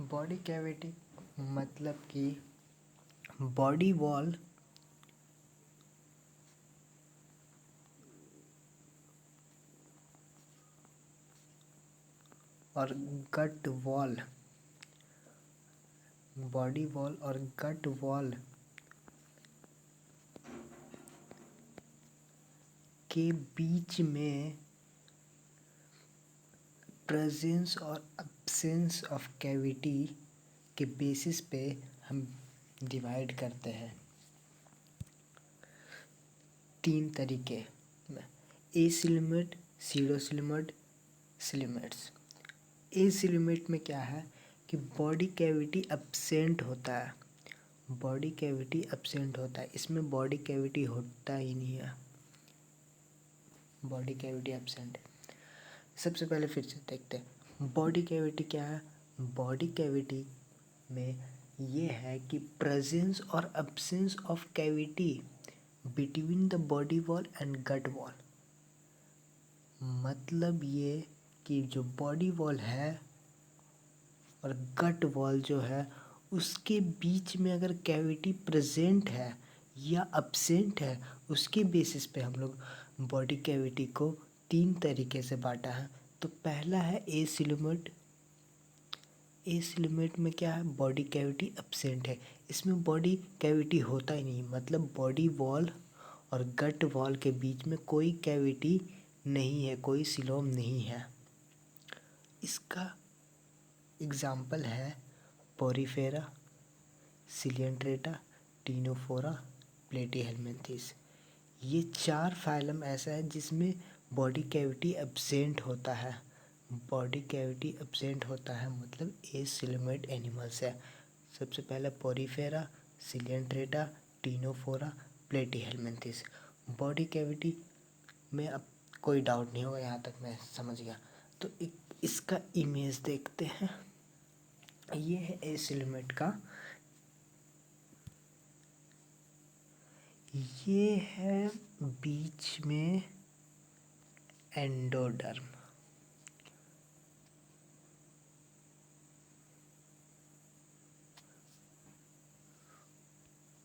Body cavity मतलब कि body wall और गट वॉल, बॉडी वॉल और गट वॉल के बीच में प्रेजेंस और एब्सेंस ऑफ कैविटी के बेसिस पे हम डिवाइड करते हैं तीन तरीके में, एसिलमेट, सीडोसिलमेट, सिलिमेट्स। एसिलमेट में क्या है कि बॉडी कैविटी एब्सेंट होता है, बॉडी कैविटी एब्सेंट होता है, इसमें बॉडी कैविटी होता ही नहीं है, बॉडी कैविटी एब्सेंट है। सबसे पहले फिर से देखते हैं बॉडी कैविटी क्या है। बॉडी कैविटी में ये है कि प्रेजेंस और absence of cavity between the body wall and gut wall. मतलब ये कि जो बॉडी वॉल है और गट वॉल जो है उसके बीच में अगर कैविटी प्रेजेंट है या एब्सेंट है, उसके बेसिस पे हम लोग बॉडी कैविटी को तीन तरीके से बांटा है। तो पहला है एसिलमेट। एसिलमेट में क्या है, बॉडी कैविटी एब्सेंट है, इसमें बॉडी कैविटी होता ही नहीं, मतलब बॉडी वॉल और गट वॉल के बीच में कोई कैविटी नहीं है, कोई सिलोम नहीं है। इसका एग्जाम्पल है पोरीफेरा, सिलिएंड्रेटा, टीनोफोरा, प्लेटीहेलमिन्थेस। ये चार फाइलम ऐसा है जिसमें बॉडी कैविटी एब्सेंट होता है, बॉडी कैविटी एब्सेंट होता है, मतलब एसिलमेट एनिमल्स है। सबसे पहले porifera, coelenterata, ctenophora, platyhelminthes. Body cavity में अब कोई डाउट नहीं होगा, यहाँ तक मैं समझ गया। तो इसका इमेज देखते हैं। ये है एसिलमेट का, ये है बीच में एंडोडर्म,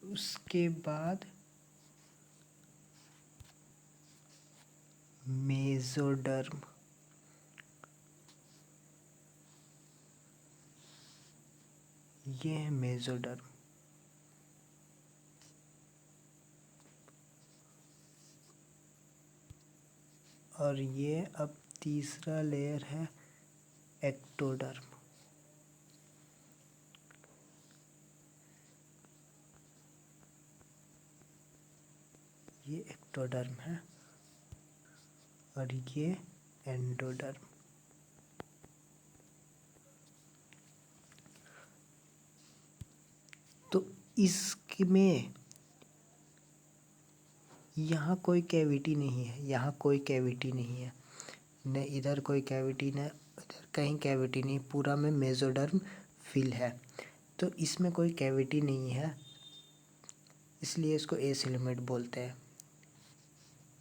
उसके बाद मेसोडर्म, ये है मेसोडर्म, और ये अब तीसरा लेयर है एक्टोडर्म। ये एक्टोडर्म है और ये एंडोडर्म। तो इसमें यहाँ कोई कैविटी नहीं है, यहाँ कोई कैविटी नहीं है, न इधर कोई कैविटी, न इधर कहीं कैविटी नहीं, पूरा में मेसोडर्म फिल है। तो इसमें कोई कैविटी नहीं है, इसलिए इसको एसिलमेट बोलते हैं।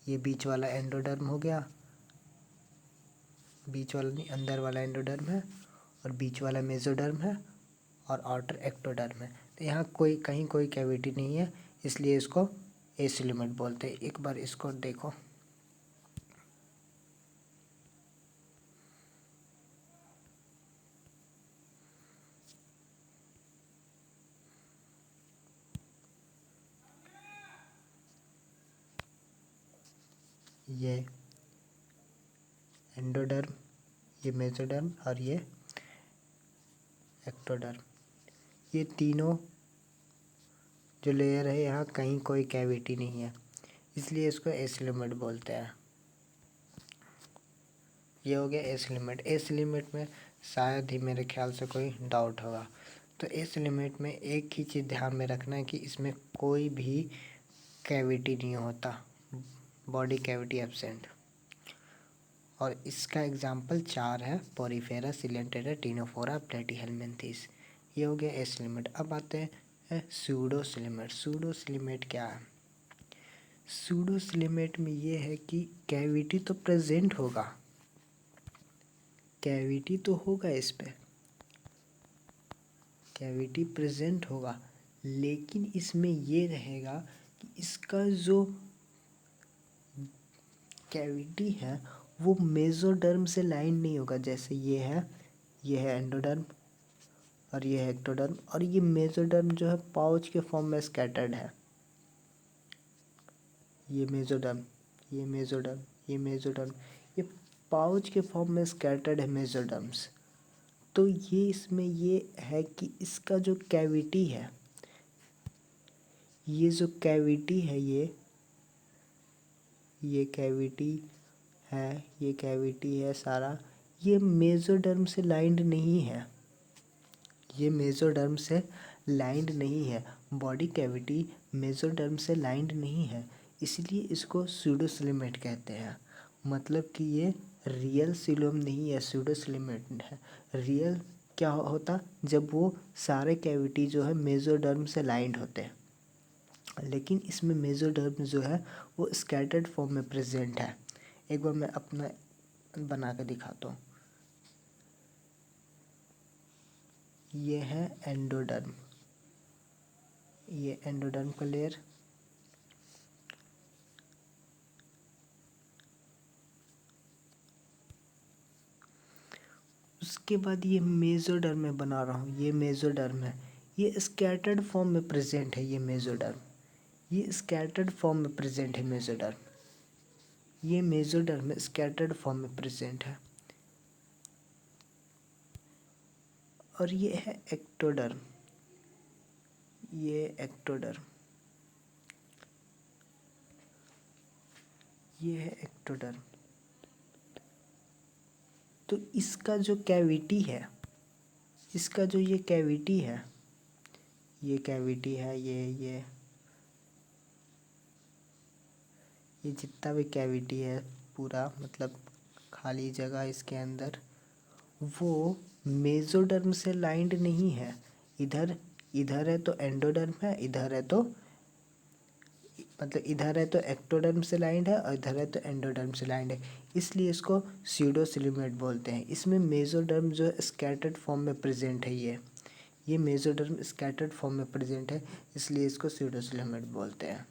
ये बीच वाला एंडोडर्म हो गया, बीच वाला नहीं, अंदर वाला एंडोडर्म है, और बीच वाला मेसोडर्म है, और आउटर एक्टोडर्म है। तो यहाँ कोई कहीं कोई कैविटी नहीं है, इसलिए इसको एसिलमेट बोलते हैं। एक बार इसको देखो, ये एंडोडर्म, ये मेसोडर्म और ये एक्टोडर्म, ये तीनों जो लेयर है यहाँ कहीं कोई कैविटी नहीं है, इसलिए इसको एसिलमेट बोलते हैं। ये हो गया एसिलमेट। एसिलमेट में शायद ही मेरे ख्याल से कोई डाउट होगा। तो एसिलमेट में एक ही चीज़ ध्यान में रखना है कि इसमें कोई भी कैविटी नहीं होता, बॉडी कैविटी एब्सेंट। और इसका एग्जाम्पल चार है, पोरीफेरा, सिलिएंड्रेटा, टीनोफोरा, प्लेटीहेलमिन्थेस। ये हो गया एसिलमेट। अब आते हैं सूडोसिलमेट। सूडोसिलमेट क्या है? सूडोसिलमेट में ये है कि कैविटी तो प्रेजेंट होगा, कैविटी तो होगा इस पे, कैविटी प्रेजेंट होगा, लेकिन इसमें ये रहेगा कि इसका जो कैविटी है वो मेसोडर्म से लाइन नहीं होगा। जैसे ये है एंडोडर्म और ये है एक्टोडर्म, और ये मेसोडर्म जो है पाउच के फॉर्म में स्कैटर्ड है। ये मेसोडर्म, ये मेसोडर्म, ये मेसोडर्म, ये पाउच के फॉर्म में स्कैटर्ड है मेसोडर्म्स। तो ये इसमें ये है कि इसका जो कैविटी है, ये जो कैविटी है, ये कैविटी है, ये कैविटी है सारा, ये मेसोडर्म से लाइंड नहीं है। ये मेसोडर्म से लाइंड नहीं है। बॉडी कैविटी मेसोडर्म से लाइंड नहीं है, इसलिए इसको स्यूडोसिलेमेट कहते हैं। मतलब कि ये रियल सिलोम नहीं है, स्यूडोसिलेमेट है। रियल क्या होता जब वो सारे कैविटी जो है मेसोडर्म से लाइंड होते हैं, लेकिन इसमें मेसोडर्म जो है वो स्कैटर्ड फॉर्म में प्रेजेंट है। एक बार मैं अपना बना के दिखाता हूँ। ये है एंडोडर्म, ये एंडोडर्म का लेयर, उसके बाद ये मेसोडर्म में बना रहा हूँ। ये मेसोडर्म है, ये स्कैटर्ड फॉर्म में प्रेजेंट है। ये मेसोडर्म, ये स्कैटर्ड फॉर्म में प्रेजेंट है मेसोडर्म। ये मेसोडर्म में स्कैटर्ड फॉर्म में प्रेजेंट है। और ये है एक्टोडर्म, ये एक्टोडर्म, ये है एक्टोडर्म। तो इसका जो कैविटी है, इसका जो ये कैविटी है, ये कैविटी है, ये जितना भी कैविटी है पूरा, मतलब खाली जगह इसके अंदर, वो मेसोडर्म से लाइंड नहीं है। इधर इधर है तो एंडोडर्म है, इधर है तो मतलब इधर है तो एक्टोडर्म से लाइंड है और इधर है तो एंडोडर्म से लाइंड है, इसलिए इसको स्यूडोसिलेमेट बोलते हैं। इसमें मेसोडर्म जो स्कैटर्ड फॉर्म में प्रेजेंट है, ये मेसोडर्म स्कैटर्ड फॉर्म में प्रेजेंट है, इसलिए इसको स्यूडोसिलेमेट बोलते हैं।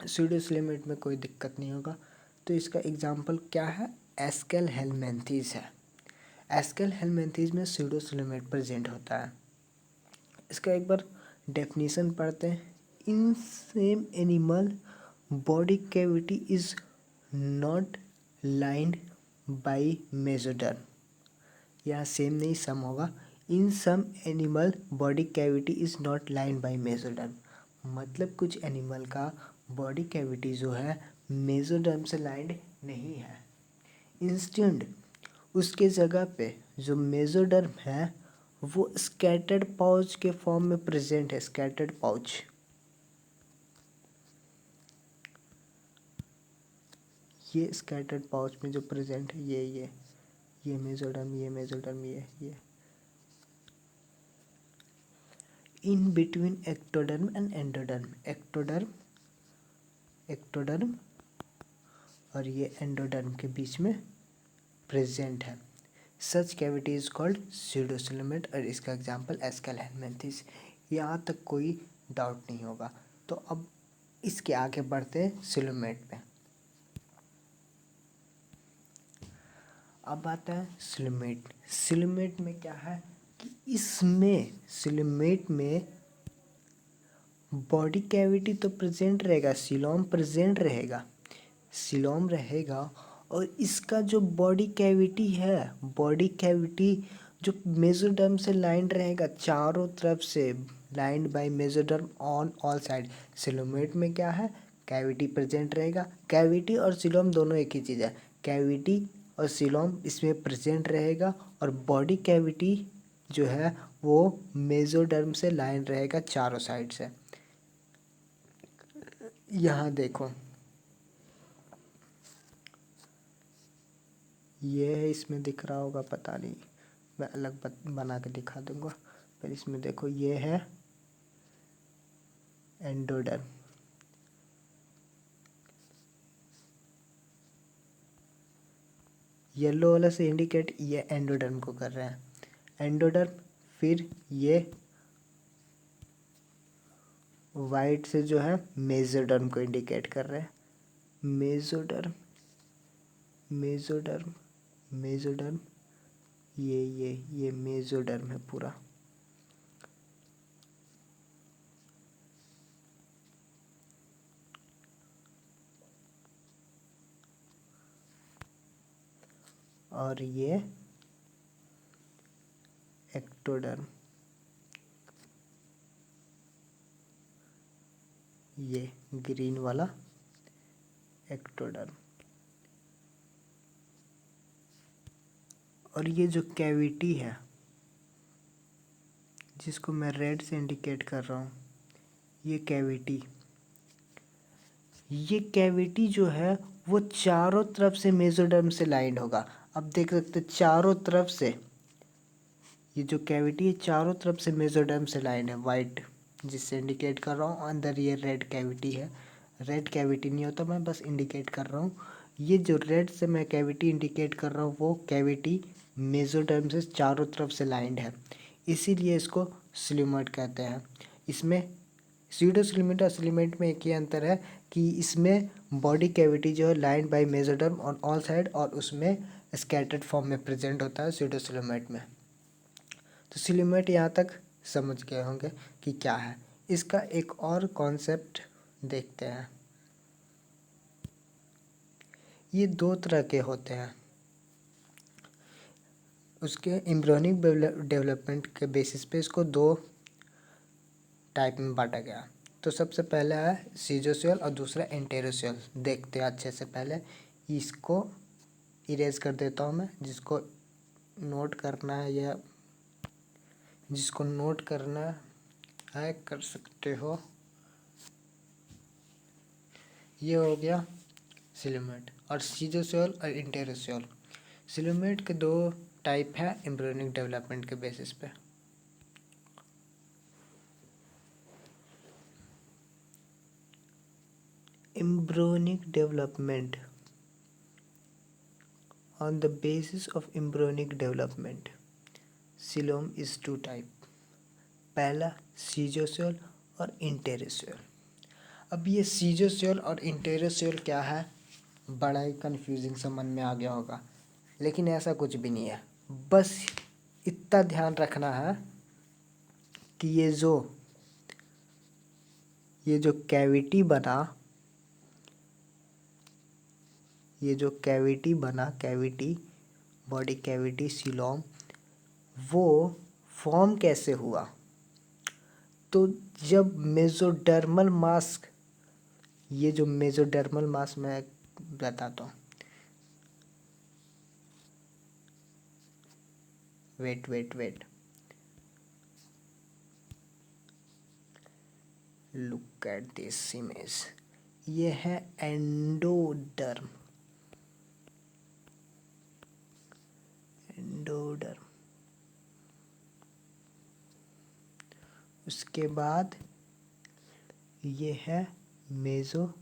स्यूडोसिलेमेट में कोई दिक्कत नहीं होगा। तो इसका एग्जाम्पल क्या है? एस्केल हेलमिंथेस है। एस्केल हेलमिंथेस में स्यूडोसिलेमेट प्रेजेंट होता है। इसका एक बार डेफिनेशन पढ़ते हैं। In same animal body cavity is not lined by mesoderm. यहाँ सेम नहीं सम होगा। In some animal body cavity is not lined by mesoderm, मतलब कुछ एनिमल का बॉडी कैविटी जो है मेसोडर्म से लाइंड नहीं है। इंस्टेंट उसके जगह पे जो मेसोडर्म है वो स्कैटर्ड पाउच के फॉर्म में प्रेजेंट है। स्कैटर्ड पाउच, ये स्कैटर्ड पाउच में जो प्रेजेंट है, ये मेसोडर्म, ये मेसोडर्म, ये in between ectoderm and endoderm, ectoderm और ये एंडोडर्म के बीच में प्रेजेंट है। सच कैविटी इज कॉल्ड स्यूडोसिलेमेट और इसका एग्जाम्पल एस्केल हेलमिंथेस। यहाँ तक कोई डाउट नहीं होगा। तो अब इसके आगे बढ़ते हैं सिलोमेट पे। अब आता है सिलोमेट। सिलोमेट में क्या है कि इसमें सिलोमेट में बॉडी कैविटी तो प्रेजेंट रहेगा, सिलोम प्रेजेंट रहेगा, सिलोम रहेगा, और इसका जो बॉडी कैविटी है, बॉडी कैविटी जो मेसोडर्म से लाइंड रहेगा, चारों तरफ से lined by mesoderm on all side. Coelomate में क्या है? कैविटी प्रेजेंट रहेगा। कैविटी और सिलोम दोनों एक ही चीज़ है। कैविटी और सिलोम इसमें प्रेजेंट रहेगा और बॉडी कैविटी जो है वो मेसोडर्म से लाइन रहेगा चारों साइड से। यहाँ देखो, ये है, इसमें दिख रहा होगा पता नहीं, मैं अलग बना के दिखा दूंगा। पर इसमें देखो, ये है एंडोडर्म, येलो वाला से इंडिकेट ये एंडोडर्म को कर रहे हैं। एंडोडर्म फिर ये वाइट से जो है मेसोडर्म को इंडिकेट कर रहे हैं। मेसोडर्म मेसोडर्म मेसोडर्म, ये मेसोडर्म है पूरा। और ये एक्टोडर्म, ये ग्रीन वाला एक्टोडर्म। और ये जो कैविटी है जिसको मैं रेड से इंडिकेट कर रहा हूँ, ये कैविटी जो है वो चारों तरफ से मेसोडर्म से लाइंड होगा। अब देख सकते हैं चारों तरफ से ये जो कैविटी है चारों तरफ से मेसोडर्म से लाइंड है, वाइट जिससे इंडिकेट कर रहा हूँ। अंदर ये रेड कैविटी है। रेड कैविटी नहीं होता, मैं बस इंडिकेट कर रहा हूँ। ये जो रेड से मैं कैविटी इंडिकेट कर रहा हूँ वो कैविटी मेसोडर्म से चारों तरफ से लाइंड है, इसीलिए इसको सिल्यूमेट कहते हैं। इसमें स्यूडोसिल्यूमेट और सिल्यूमेट में एक ही अंतर है कि इसमें बॉडी कैविटी जो है lined by mesoderm on all side, और उसमें स्कैटर्ड फॉर्म में प्रेजेंट होता है स्यूडोसिल्यूमेट में। तो सिल्यूमेट यहाँ तक समझ गए होंगे कि क्या है। इसका एक और कॉन्सेप्ट देखते हैं। ये दो तरह के होते हैं, उसके एम्ब्रियोनिक डेवलपमेंट के बेसिस पे इसको दो टाइप में बांटा गया। तो सबसे पहला है सीजोसेल और दूसरा एंटेरोसेल। देखते हैं अच्छे से। पहले इसको इरेज कर देता हूँ मैं, जिसको नोट करना है या जिसको नोट करना है कर सकते हो। ये हो गया सिल्यूमेट। और सीजोसेल और इंटेरोसेल, सिल्यूमेट के दो टाइप है एम्ब्रियोनिक डेवलपमेंट के बेसिस पे। embryonic development, on the basis of embryonic development coelom is two type, पहला सीजोसेल और इंटेरोसेल। अब ये सीजोसेल और इंटेरोसेल क्या है, बड़ा ही कंफ्यूजिंग सा मन में आ गया होगा, लेकिन ऐसा कुछ भी नहीं है। बस इतना ध्यान रखना है कि ये जो कैविटी बना, कैविटी बॉडी कैविटी सीलोम, वो फॉर्म कैसे हुआ। तो जब मेसोडर्मल मास, ये जो मेसोडर्मल मास मैं बताता हूँ, wait look at this image. ये है एंडोडर्म। उसके बाद ये है मेसोडर्म।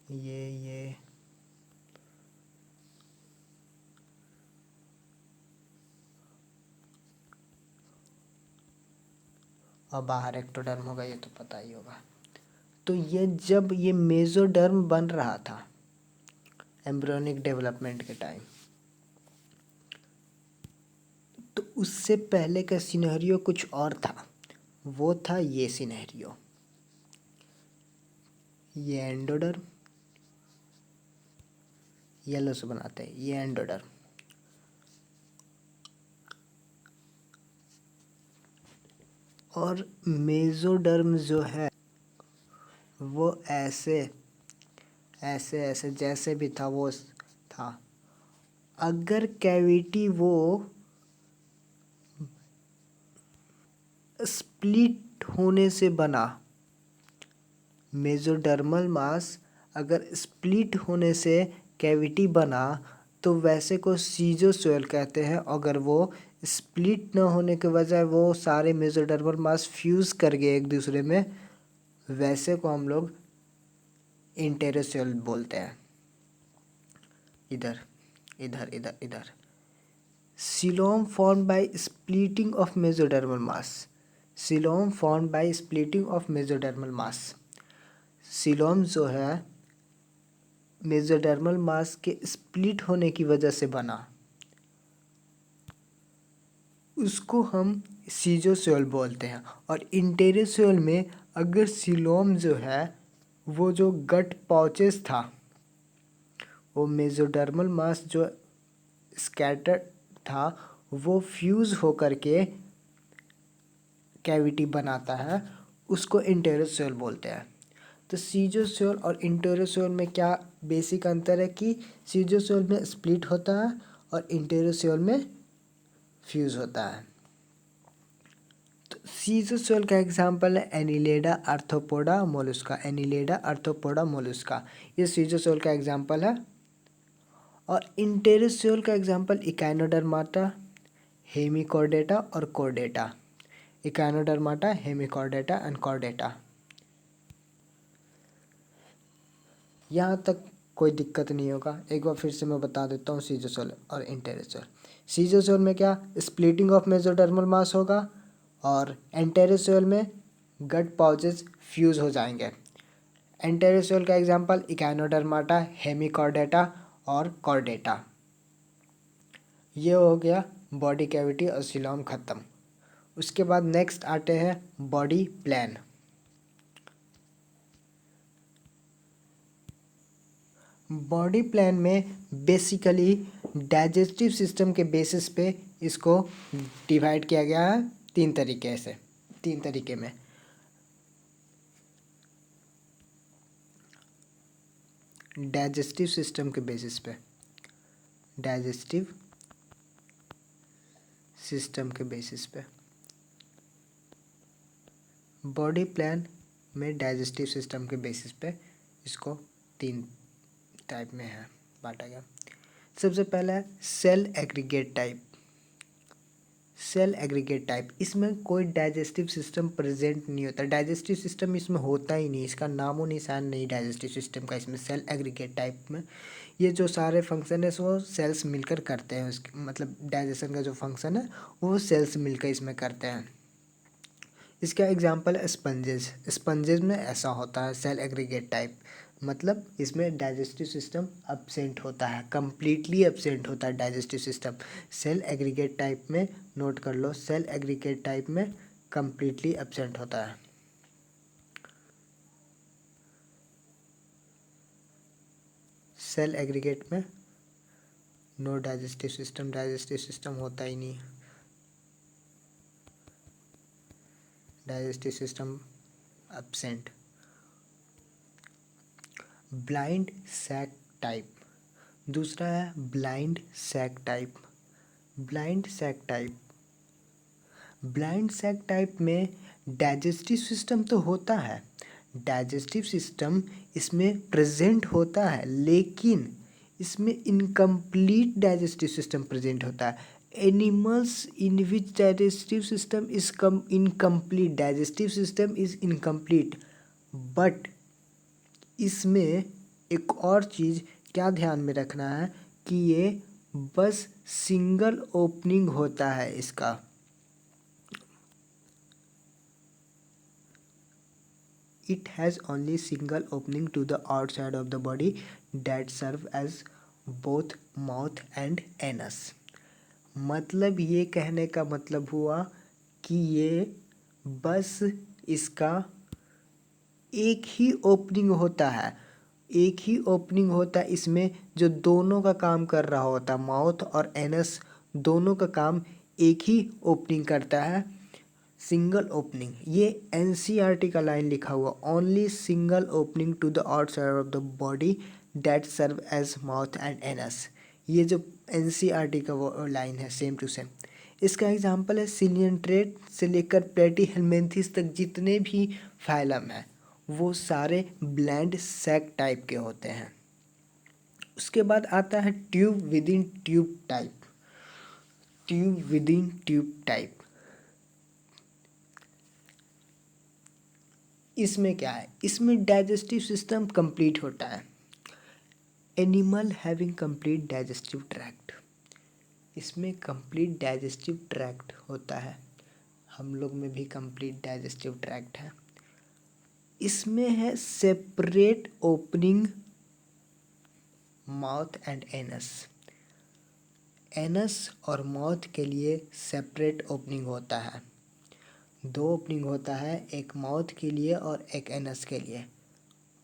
ये और बाहर एक्टोडर्म होगा, ये तो पता ही होगा। तो ये जब ये मेसोडर्म बन रहा था एम्ब्रियोनिक डेवलपमेंट के टाइम, तो उससे पहले का सिनेरियो कुछ और था। वो था ये सिनेरियो, ये एंडोडर्म, येलो से बनाते हैं, ये एंडोडर्म। और मेसोडर्म जो है वो ऐसे जैसे भी था वो था। अगर कैविटी वो स्प्लिट होने से बना, मेसोडर्मल मास अगर स्प्लिट होने से कैविटी बना, तो वैसे को सीजोसेल कहते हैं। अगर वो स्प्लिट न होने के बजाय वो सारे मेसोडर्मल मास फ्यूज कर गए एक दूसरे में, वैसे को हम लोग इंटेरोसेल बोलते हैं। इधर इधर इधर इधर coelom form by splitting of mesodermal mass. Coelom form by splitting of mesodermal mass. Coelom जो है मेसोडर्मल मास के स्प्लिट होने की वजह से बना, उसको हम सीजोसोल बोलते हैं। और इंटेरोसोल में अगर सीलोम जो है वो जो गट पाउचेस था, वो मेसोडर्मल मास जो स्कैटर था वो फ्यूज होकर के कैविटी बनाता है, उसको इंटेरोसोल बोलते हैं। तो सीजोसोल और इंटेरोसोल में क्या बेसिक अंतर है कि सीजोसोल में स्प्लिट होता है और इंटेरोसोल में फ्यूज होता है। तो सीजोसोल का एग्जांपल है एनिलेडा आर्थ्रोपोडा मोलुस्का। एनिलेडा आर्थ्रोपोडा मोलुस्का ये सीजोसोल का एग्जांपल है। और इंटेरोसोल का एग्जांपल इकाइनोडर्माटा, हेमिकॉर्डेटा और Chordata. Echinodermata, Hemichordata and Chordata. यहाँ तक कोई दिक्कत नहीं होगा। एक बार फिर से मैं बता देता हूँ सीजोसोल और इंटेरोसोल। सीजोसोल में क्या स्प्लिटिंग ऑफ मेसोडर्मल मास होगा और एंटेरोसोल में गट पाउचेस फ्यूज हो जाएंगे। एंटेरोसोल का एग्जांपल इकाइनोडर्माटा, हेमिकॉर्डेटा और कॉर्डेटा। ये हो गया बॉडी कैविटी और सीलोम खत्म। उसके बाद नेक्स्ट आते हैं बॉडी प्लान। बॉडी प्लान में बेसिकली डाइजेस्टिव सिस्टम के बेसिस पे इसको डिवाइड किया गया है तीन तरीके में। डाइजेस्टिव सिस्टम के बेसिस पे, डाइजेस्टिव सिस्टम के बेसिस पे बॉडी प्लान में डाइजेस्टिव सिस्टम के बेसिस पे इसको तीन टाइप में है बांटा गया। सबसे पहला है cell aggregate type. Cell aggregate type, इसमें कोई डाइजेस्टिव सिस्टम प्रेजेंट नहीं होता। डाइजेस्टिव सिस्टम इसमें होता ही नहीं, इसका नामो निशान नहीं डाइजेस्टिव सिस्टम का इसमें। सेल एग्रीगेट टाइप में ये जो सारे फंक्शन है वो सेल्स मिलकर करते हैं। उसके मतलब डाइजेशन का जो फंक्शन है वो सेल्स मिलकर इसमें करते हैं। इसका एग्जांपल है स्पंजेस। स्पंजेस में ऐसा होता है सेल एग्रीगेट टाइप, मतलब इसमें डाइजेस्टिव सिस्टम एब्सेंट होता है, कंप्लीटली एब्सेंट होता है digestive system. Cell aggregate type में नोट कर लो, सेल एग्रीगेट टाइप में कंप्लीटली एब्सेंट होता है। सेल एग्रीगेट में no digestive system, digestive system होता ही नहीं, digestive system absent. Blind sac type, दूसरा है blind sac type. Blind sac type, blind sac type में डाइजेस्टिव सिस्टम तो होता है, डाइजेस्टिव सिस्टम इसमें प्रेजेंट होता है, लेकिन इसमें इनकम्प्लीट डाइजेस्टिव सिस्टम प्रेजेंट होता है। Animals in which digestive system is incomplete, digestive system is incomplete, but इसमें एक और चीज़ क्या ध्यान में रखना है कि ये बस सिंगल ओपनिंग होता है इसका। It has only single opening to the outside of the body that serve as both mouth and anus। मतलब ये कहने का मतलब हुआ कि ये बस इसका एक ही ओपनिंग होता है, एक ही ओपनिंग होता है इसमें, जो दोनों का काम कर रहा होता है। माउथ और एनस दोनों का काम एक ही ओपनिंग करता है, सिंगल ओपनिंग। ये एनसीईआरटी का लाइन लिखा हुआ, only single opening to the outside of the body that serve as mouth and anus. ये जो एनसीईआरटी का वो लाइन है सेम टू सेम। इसका एग्जांपल है सिलियन ट्रेट से लेकर प्लेटी हेलमिंथेस तक जितने भी फाइलम हैं वो सारे ब्लैंड सैक टाइप के होते हैं। उसके बाद आता है tube with in tube type. Tube with in tube type, इसमें क्या है, इसमें डाइजेस्टिव सिस्टम कंप्लीट होता है। Animal having complete digestive tract, इसमें कंप्लीट डाइजेस्टिव ट्रैक्ट होता है, हम लोग में भी कंप्लीट डाइजेस्टिव ट्रैक्ट है। इसमें है separate opening mouth and anus. Anus और माउथ के लिए सेपरेट ओपनिंग होता है, दो ओपनिंग होता है, एक माउथ के लिए और एक एनस के लिए।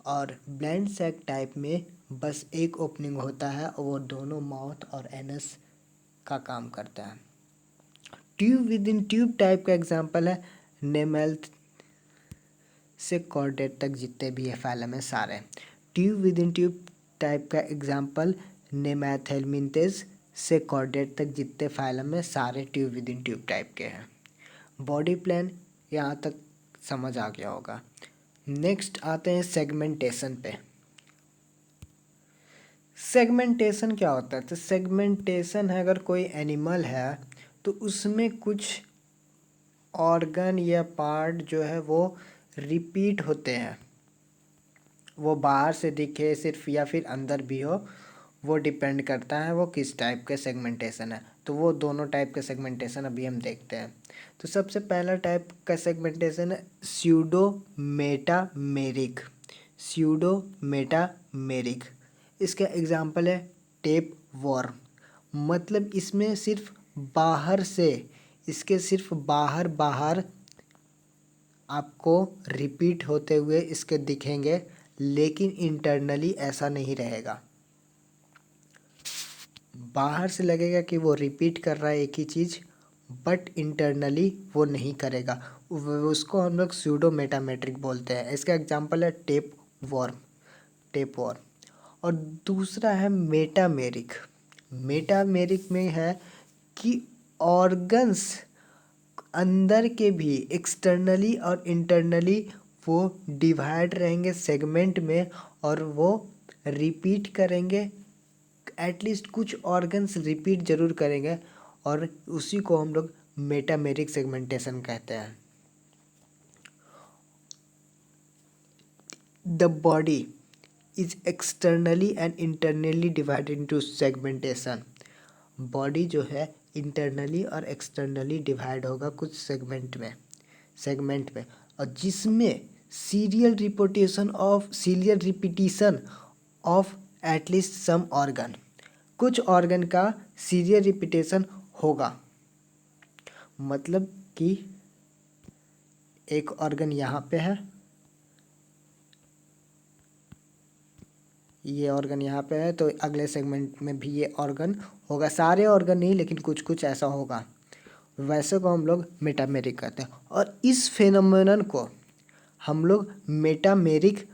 और ब्लेंड सैक टाइप में बस एक ओपनिंग होता है और वो दोनों माउथ और एनस का काम करता है। Tube with in tube type का एग्जांपल है नेमेल्थ से कॉर्डेट तक जितने भी है फाइलम है सारे। Tube with in tube type का एग्जांपल नेमैथेलमिंथेस से कॉर्डेट तक जितने फाइलम में सारे tube with in tube type के हैं। बॉडी प्लान यहाँ तक समझ आ गया होगा। नेक्स्ट आते हैं सेगमेंटेशन पे। सेगमेंटेशन क्या होता है? तो सेगमेंटेशन है, अगर कोई एनिमल है तो उसमें कुछ ऑर्गन या पार्ट जो है वो रिपीट होते हैं, वो बाहर से दिखे सिर्फ या फिर अंदर भी हो, वो डिपेंड करता है वो किस टाइप के सेगमेंटेशन है। तो वो दोनों टाइप के सेगमेंटेशन अभी हम देखते हैं। तो सबसे पहला टाइप का सेगमेंटेशन है स्यूडो मेटामेरिक। स्यूडो मेटामेरिक, इसका एग्जांपल है टेप वॉर्म। मतलब इसमें सिर्फ बाहर से, इसके सिर्फ बाहर बाहर आपको रिपीट होते हुए इसके दिखेंगे, लेकिन इंटरनली ऐसा नहीं रहेगा। बाहर से लगेगा कि वो रिपीट कर रहा है एक ही चीज़, बट इंटरनली वो नहीं करेगा। उसको हम लोग स्यूडो मेटामेट्रिक बोलते हैं। इसका एग्जांपल है टेप वॉर्म। Tape warm. और दूसरा है मेटामेरिक। मेटामेरिक में है कि ऑर्गन्स अंदर के भी एक्सटर्नली और इंटरनली वो डिवाइड रहेंगे सेगमेंट में, और वो रिपीट करेंगे, एटलीस्ट कुछ ऑर्गन्स रिपीट जरूर करेंगे, और उसी को हम लोग मेटामेरिक सेगमेंटेशन कहते हैं। The body is externally and internally divided into segmentation. Body जो है इंटरनली और एक्सटर्नली डिवाइड होगा कुछ सेगमेंट में, और जिसमें serial repetition of at least some organ, कुछ ऑर्गन का सीरियल रिपीटेशन होगा। मतलब कि एक ऑर्गन यहाँ पे है, ये ऑर्गन यहाँ पे है, तो अगले सेगमेंट में भी ये ऑर्गन होगा। सारे ऑर्गन नहीं, लेकिन कुछ कुछ ऐसा होगा। वैसे को हम लोग मेटामेरिक कहते हैं, और इस फेनोमेनन को हम लोग मेटामेरिज्म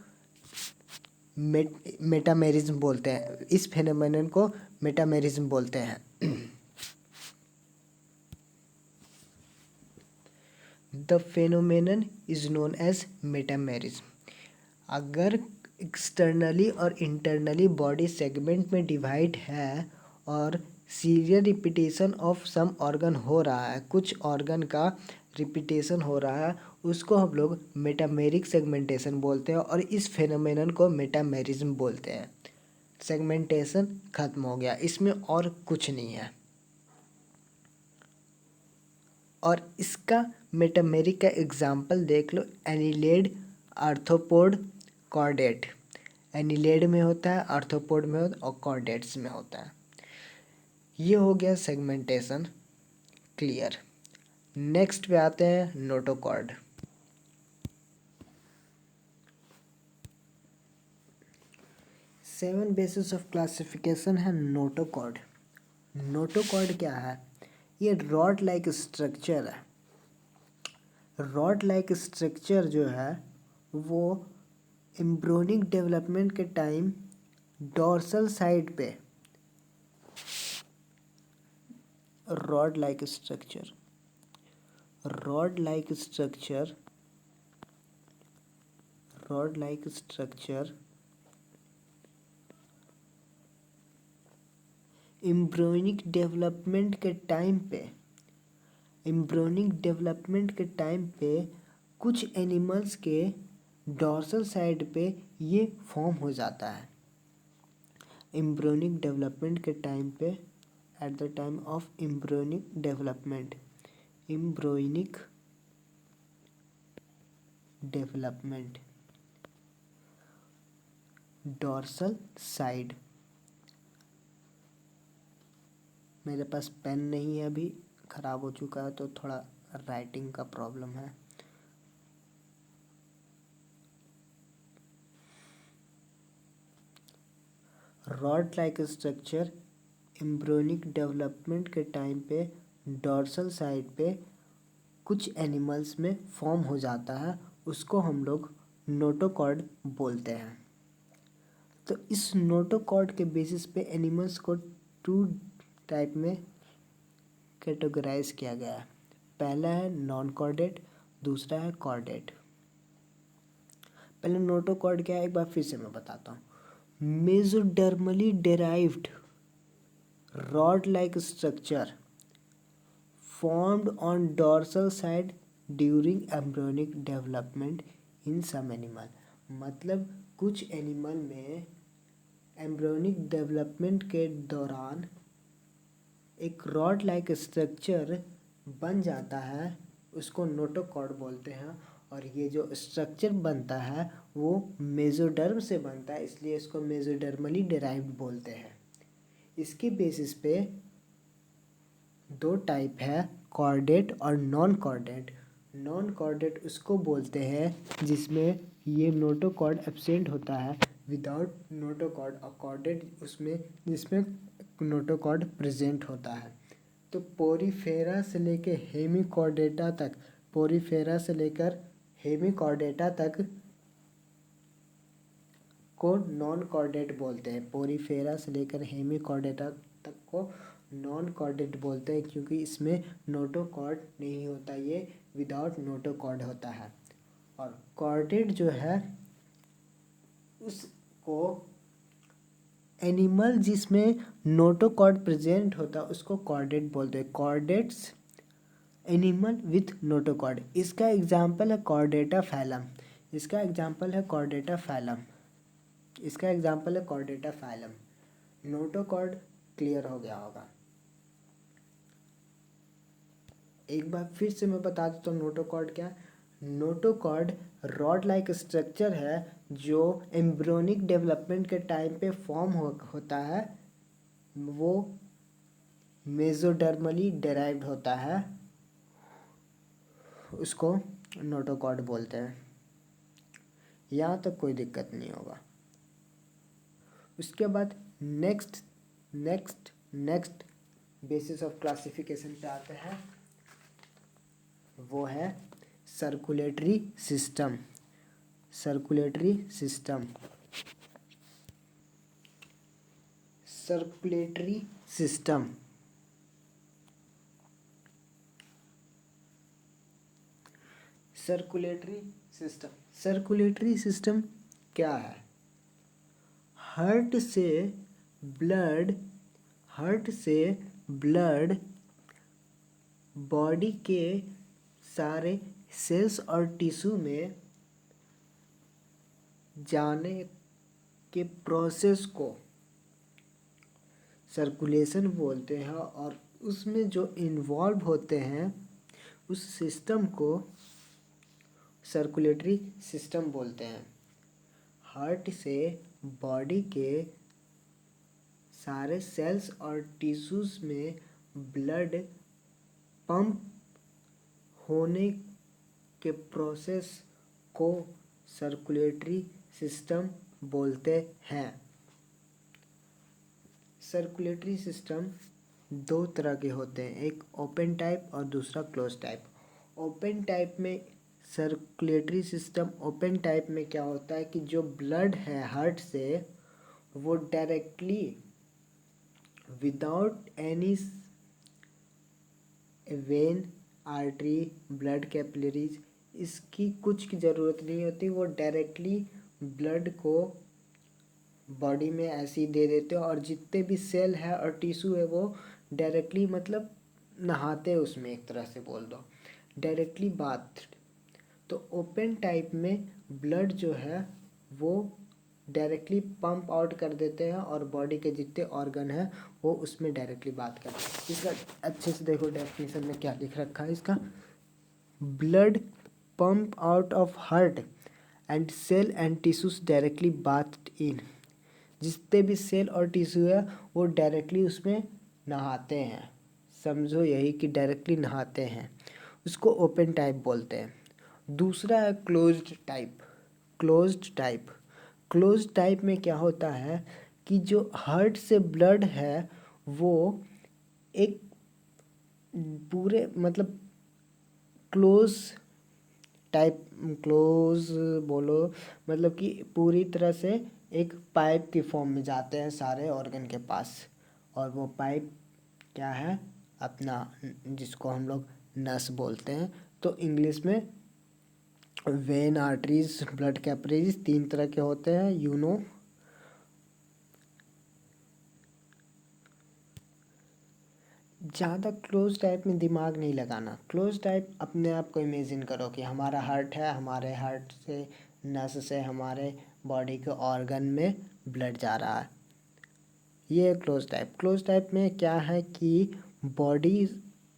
बोलते हैं। इस फेनोमेनन को मेटामेरिज्म बोलते हैं। The phenomenon is known as metamerism. अगर एक्सटर्नली और इंटरनली बॉडी सेगमेंट में डिवाइड है और serial repetition of some organ हो रहा है, कुछ ऑर्गन का रिपीटेशन हो रहा है, उसको हम लोग मेटामेरिक सेगमेंटेशन बोलते हैं, और इस फेनोमेनन को मेटामेरिज्म बोलते हैं। सेगमेंटेशन खत्म हो गया, इसमें और कुछ नहीं है। और इसका मेटामेरिक का एग्जाम्पल देख लो, एनिलेड, आर्थ्रोपोड, कॉर्डेट। एनिलेड में होता है, आर्थ्रोपोड में होता है, और कॉर्डेट्स में होता है। ये हो गया सेगमेंटेशन क्लियर। नेक्स्ट पे आते हैं notochord. Seven basis of classification है नोटोकॉर्ड। नोटोकॉर्ड क्या है? ये रॉड लाइक स्ट्रक्चर है। रॉड लाइक स्ट्रक्चर जो है वो एम्ब्रियोनिक डेवलपमेंट के टाइम डोर्सल साइड पे rod like structure embryonic development के टाइम पे कुछ एनिमल्स के डोर्सल साइड पे ये फॉर्म हो जाता है। एम्ब्रियोनिक डेवलपमेंट के टाइम पे at the time of embryonic development. Embryonic development. Dorsal side. मेरे पास पेन नहीं है, अभी ख़राब हो चुका है, तो थोड़ा राइटिंग का प्रॉब्लम है। Rod like structure embryonic development के टाइम पे डॉर्सल साइड पे कुछ एनिमल्स में फॉर्म हो जाता है, उसको हम लोग नोटोकॉर्ड बोलते हैं। तो इस नोटोकॉर्ड के बेसिस पे एनिमल्स को 2 टाइप में कैटेगराइज किया गया है। पहला है नॉन कॉर्डेट, दूसरा है कॉर्डेट। पहले नोटोकॉर्ड क्या है एक बार फिर से मैं बताता हूँ। मेसोडर्मली derived rod like structure formed on dorsal side during embryonic development in some animal। मतलब कुछ एनिमल में एम्ब्रियोनिक डेवलपमेंट के दौरान एक रॉड लाइक स्ट्रक्चर बन जाता है, उसको नोटोकॉर्ड बोलते हैं। और ये जो स्ट्रक्चर बनता है वो मेसोडर्म से बनता है, इसलिए इसको मेसोडर्मली डेराइव्ड बोलते हैं। इसके बेसिस पे 2 टाइप है, कॉर्डेट और नॉन कॉर्डेट। नॉन कॉर्डेट उसको बोलते हैं जिसमें ये नोटोकॉर्ड एब्सेंट होता है, विदाउट नोटोकॉर्ड। और कॉर्डेट उसमें जिसमें नोटोकॉर्ड प्रेजेंट होता है। तो पोरीफेरा से लेकर हेमिकॉर्डेटा तक, पोरीफेरा से लेकर हेमिकॉर्डेटा तक को नॉन कॉर्डेट बोलते हैं। पोरीफेरा से लेकर हेमिकॉर्डेटा तक को नॉन कॉर्डेट बोलते हैं, क्योंकि इसमें नोटोकॉर्ड नहीं होता, ये विदाउट नोटोकॉर्ड होता है। और कॉर्डेट जो है उसको एनिमल जिसमें नोटोकॉर्ड प्रेजेंट होता है उसको कॉर्डेट बोलते हैं। Chordates animal with notochord. इसका एग्जाम्पल है कॉर्डेटा फैलम। इसका एग्जाम्पल है कॉर्डेटा फैलम। इसका एग्जाम्पल है कॉर्डेटा फैलम। नोटोकॉर्ड क्लियर हो गया होगा। एक बार फिर से मैं बता देता हूँ नोटोकॉर्ड क्या है। नोटोकॉर्ड रॉड लाइक स्ट्रक्चर है जो एम्ब्रियोनिक डेवलपमेंट के टाइम पे फॉर्म होता है, वो मेसोडर्मली डेराइव्ड होता है, उसको नोटोकॉर्ड बोलते हैं। यहाँ तक कोई दिक्कत नहीं होगा। उसके बाद नेक्स्ट बेसिस ऑफ क्लासिफिकेशन पे आते हैं, वो है circulatory system. Circulatory system. Circulatory system. Circulatory system. Circulatory system क्या है? हार्ट से ब्लड बॉडी के सारे सेल्स और टिश्यू में जाने के प्रोसेस को सर्कुलेशन बोलते हैं। और उसमें जो इन्वॉल्व होते हैं उस सिस्टम को सर्कुलेटरी सिस्टम बोलते हैं। हार्ट से बॉडी के सारे सेल्स और टिश्यूज में ब्लड पंप होने के प्रोसेस को सर्कुलेटरी सिस्टम बोलते हैं। सर्कुलेटरी सिस्टम 2 तरह के होते हैं, एक ओपन टाइप और दूसरा क्लोज टाइप। ओपन टाइप में सर्कुलेटरी सिस्टम ओपन टाइप में क्या होता है कि जो ब्लड है हार्ट से वो directly without any when, artery, blood capillaries, इसकी कुछ की ज़रूरत नहीं होती, वो डायरेक्टली ब्लड को बॉडी में ऐसे ही दे देते हो। और जितने भी सेल है और टिश्यू है वो डायरेक्टली मतलब नहाते हैं उसमें, एक तरह से बोल दो डायरेक्टली बाथ। तो ओपन टाइप में ब्लड जो है वो डायरेक्टली पंप आउट कर देते हैं और बॉडी के जितने ऑर्गन हैं वो उसमें डायरेक्टली बात करते हैं। इसका अच्छे से देखो डेफिनेशन में क्या लिख रखा है इसका। Blood pump out of heart and cell and tissues directly bath in. जितने भी सेल और टिश्यू है वो डायरेक्टली उसमें नहाते हैं। समझो यही कि डायरेक्टली नहाते हैं। उसको ओपन टाइप बोलते हैं। दूसरा है closed type. Closed type, closed type में क्या होता है कि जो हार्ट से ब्लड है वो एक पूरे मतलब क्लोज टाइप, क्लोज बोलो मतलब कि पूरी तरह से एक पाइप की फॉर्म में जाते हैं सारे ऑर्गन के पास। और वो पाइप क्या है अपना, जिसको हम लोग नस बोलते हैं। तो इंग्लिश में वेन, आर्टरीज, ब्लड कैपिलरीज 3 तरह के होते हैं, यू नो। ज़्यादा क्लोज टाइप में दिमाग नहीं लगाना। क्लोज टाइप अपने आप को इमेजिन करो कि हमारा हार्ट है, हमारे हार्ट से नस से हमारे बॉडी के ऑर्गन में ब्लड जा रहा है, ये है क्लोज टाइप। क्लोज टाइप में क्या है कि बॉडी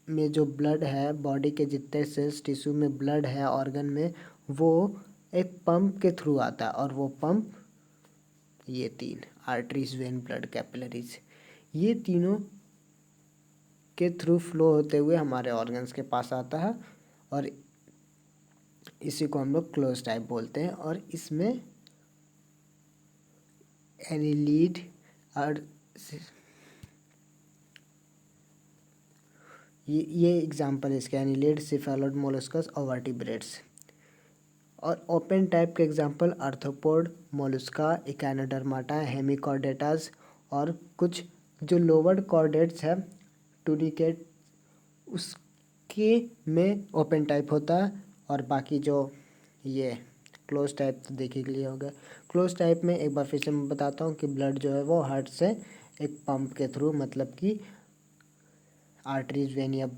में जो ब्लड है, बॉडी के जितने सेल्स टिश्यू में ब्लड है ऑर्गन में, वो एक पंप के थ्रू आता है। और वो पंप ये 3 आर्टरीज, वेन, ब्लड कैपिलरीज, ये तीनों के थ्रू फ्लो होते हुए हमारे ऑर्गन्स के पास आता है। और इसी को हम लोग क्लोज टाइप बोलते हैं। और इसमें एनिलीड और ये एग्जांपल है इसके, एनिलीड, सिफेलोड, मोलस्कस और वर्टिब्रेट्स। और ओपन टाइप के एग्जांपल आर्थ्रोपोड, मोलस्का, इकानोडर्माटा, हेमिकॉर्डेटास और कुछ जो लोअर कॉर्डेट्स है, टूनिकेट, उसके में ओपन टाइप होता है। और बाकी जो ये क्लोज टाइप तो देखने के लिए हो गया। क्लोज टाइप में एक बार फिर से मैं बताता हूँ कि ब्लड जो है वो हार्ट से एक पंप के थ्रू, मतलब कि आर्टरीज वेन या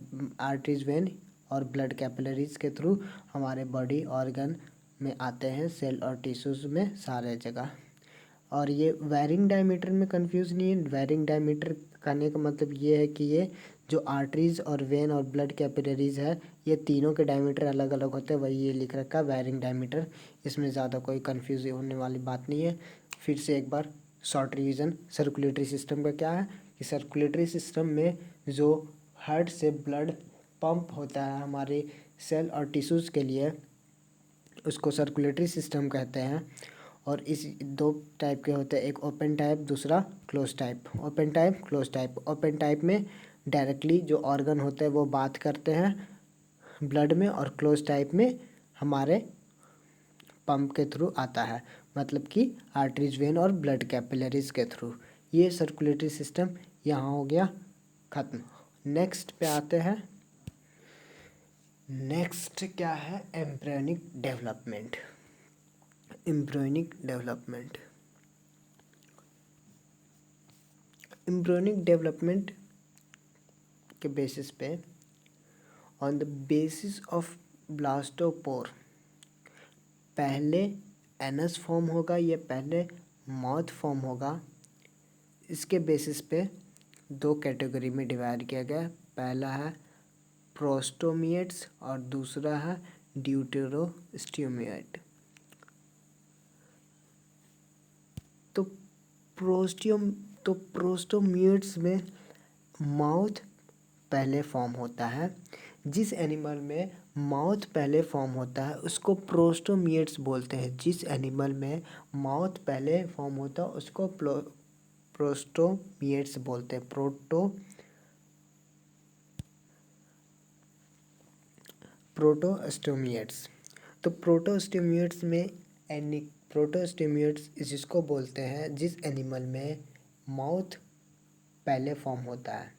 आर्टरीज वेन और ब्लड कैपिलरीज के थ्रू हमारे बॉडी ऑर्गन में आते हैं, सेल और टिश्यूज में सारे जगह। और ये वायरिंग डायमीटर में कंफ्यूज नहीं है। वायरिंग डायमीटर कहने का मतलब ये है कि ये जो आर्टरीज और वेन और ब्लड कैपिलरीज है, ये तीनों के डायमीटर अलग अलग होते हैं, वही ये लिख रखा है वायरिंग डायमीटर। इसमें ज़्यादा कोई कंफ्यूज होने वाली बात नहीं है। फिर से एक बार शॉर्ट रिवीजन। सर्कुलेटरी सिस्टम का क्या है कि सर्कुलेटरी सिस्टम में जो हार्ट से ब्लड पंप होता है हमारे सेल और टिश्यूज़ के लिए, उसको सर्कुलेटरी सिस्टम कहते हैं। और इस 2 टाइप के होते हैं, एक ओपन टाइप, दूसरा close type. Open type, close type. Open type में डायरेक्टली जो ऑर्गन होते हैं वो बात करते हैं ब्लड में, और क्लोज टाइप में हमारे पंप के थ्रू आता है, मतलब कि आर्टरीज, वेन और ब्लड कैपिलरीज के थ्रू। ये सर्कुलेटरी सिस्टम यहाँ हो गया ख़त्म। नेक्स्ट पे आते हैं। नेक्स्ट क्या है, embryonic development. Embryonic development, embryonic development के बेसिस पे, on the basis of blastopore, पहले एनस फॉर्म होगा या पहले माउथ फॉर्म होगा, इसके बेसिस पे 2 कैटेगरी में डिवाइड किया गया। पहला है प्रोस्टोमिएट्स और दूसरा है ड्यूटेरोस्टोमिएट। तो प्रोस्टोमिएट्स में माउथ पहले फॉर्म होता है। जिस एनिमल में माउथ पहले फॉर्म होता है उसको प्रोस्टोमिएट्स बोलते हैं। जिस एनिमल में माउथ पहले फॉर्म होता है उसको प्रोस्टोमिएट्स बोलते हैं। प्रोटोस्टोमिएट्स। तो प्रोटोस्टोमिएट्स में प्रोटोस्टोमिएट्स जिसको बोलते हैं जिस एनिमल में माउथ पहले फॉर्म होता है।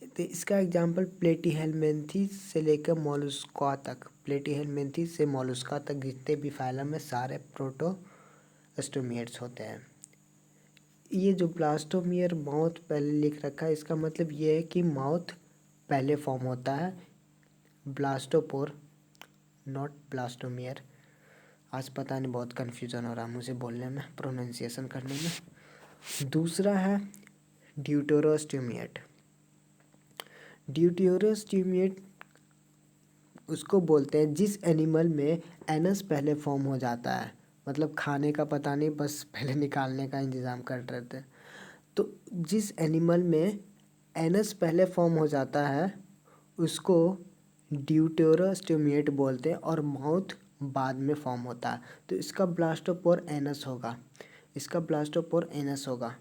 तो इसका एग्जांपल प्लेटीहेलमिन्थेस से लेकर मोलस्का तक, प्लेटीहेलमिन्थेस से मोलस्का तक जितने भी फाइलम में सारे प्रोटोस्टोमिएट्स होते हैं। ये जो ब्लास्टोमियर माउथ पहले लिख रखा है, इसका मतलब ये है कि माउथ पहले फॉर्म होता है। Blastopore, not blastomere. आज पता नहीं बहुत कन्फ्यूज़न हो रहा है मुझे बोलने में, प्रोनाउंसिएशन करने में। दूसरा है ड्यूटेरोस्टोमिएट। ड्यूटेरोस्टोमिएट उसको बोलते हैं जिस एनिमल में एनस पहले फॉर्म हो जाता है, मतलब खाने का पता नहीं, बस पहले निकालने का इंतज़ाम कर रहे थे। तो जिस एनिमल में एनस पहले फॉर्म हो जाता है उसको ड्यूटेरोस्टोमिएट बोलते हैं और माउथ बाद में फॉर्म होता है। तो इसका ब्लास्टोपोर एनस होगा, इसका ब्लास्टोपोर एनस होगा।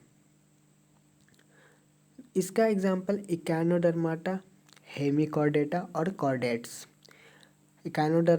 इसका एग्जाम्पल इकानोडर्माटा, हेमिकॉर्डेटा और कॉर्डेट्स। इकानोडर्मा